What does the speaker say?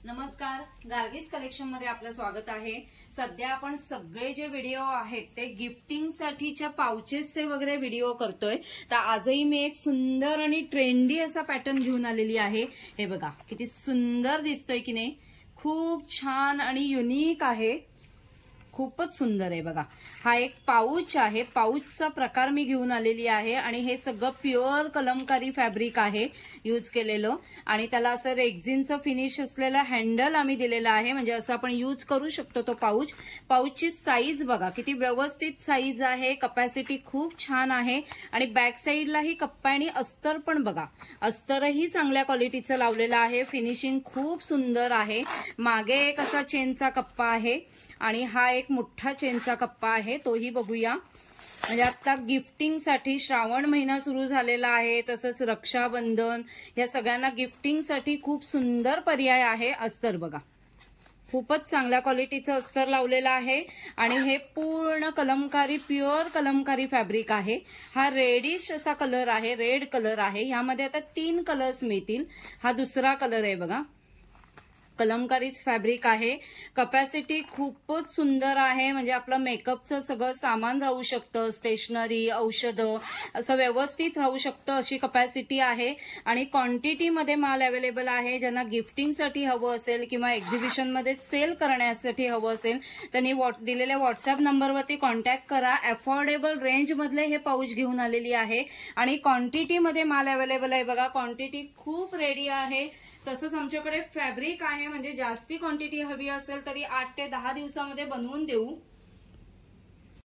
नमस्कार, गार्गीज कलेक्शन मध्ये आपलं स्वागत आहे। सध्या आपण सगळे जे व्हिडिओ आहेत ते गिफ्टिंग साठीच्या पाउचेसचे वगैरे व्हिडिओ करतोय। तर आजही मी एक सुंदर आणि ट्रेंडी असा पॅटर्न घेऊन आलेली आहे। हे बघा किती सुंदर दिसतोय की नाही, खूप छान आणि युनिक आहे, खूपच सुंदर आहे बघा। हा एक पाउच आहे, पाउचचा प्रकार मी घेऊन आलेली आहे आणि हे सगळं प्युअर कलमकारी फॅब्रिक आहे यूज केलेलं आणि त्याला असं रेक्झिनचं फिनिश असलेला हँडल आम्ही दिलेला आहे, म्हणजे असं आपण यूज करू शकतो तो पाउच। पाउचची साईज बघा किती व्यवस्थित साईज आहे, कपॅसिटी खूप छान आहे आणि बॅक साईडलाही कप्पा आणि अस्तर पण बघा, अस्तरही चांगल्या क्वालिटीचं लावलेलं आहे, फिनिशिंग खूप सुंदर आहे। मागे एक असा चेनचा कप्पा आहे आणि हा एक मोठा चेनचा कप्पा आहे, तोही बघूया। म्हणजे आता गिफ्टिंग साठी श्रावण महिना सुरू झालेला आहे, तसंच रक्षाबंधन या सगळ्यांना गिफ्टिंग साठी खूप सुंदर पर्याय आहे। अस्तर बघा, खूपच चांगल्या क्वालिटीचं अस्तर लावलेलं आहे आणि हे पूर्ण कलमकारी, प्युअर कलमकारी फॅब्रिक आहे। हा रेडिश असा कलर आहे, रेड कलर आहे। ह्यामध्ये आता 3 कलर्स मिळतील, हा दुसरा कलर आहे बघा। कलमकारीच फॅब्रिक आहे, कपॅसिटी खूपच सुंदर आहे, म्हणजे आपलं मेकअपचं सगळं सामान राहू शकतं, स्टेशनरी, औषधं असं व्यवस्थित राहू शकतं, अशी कपॅसिटी आहे आणि क्वांटिटीमध्ये माल अवेलेबल आहे। ज्यांना गिफ्टिंगसाठी हवं असेल किंवा एक्झिबिशनमध्ये सेल करण्यासाठी हवं असेल त्यांनी दिलेल्या व्हॉट्सअप नंबरवरती कॉन्टॅक्ट करा। अफोर्डेबल रेंजमधले हे पाऊच घेऊन आलेली आहे आणि क्वांटिटीमध्ये माल अवेलेबल आहे बघा, क्वांटिटी खूप रेडी आहे। तसंच आमच्याकडे फॅब्रिक आहे, म्हणजे जास्ती क्वांटिटी हवी असेल तरी 8 ते 10 दिवसामध्ये बनवून देऊ।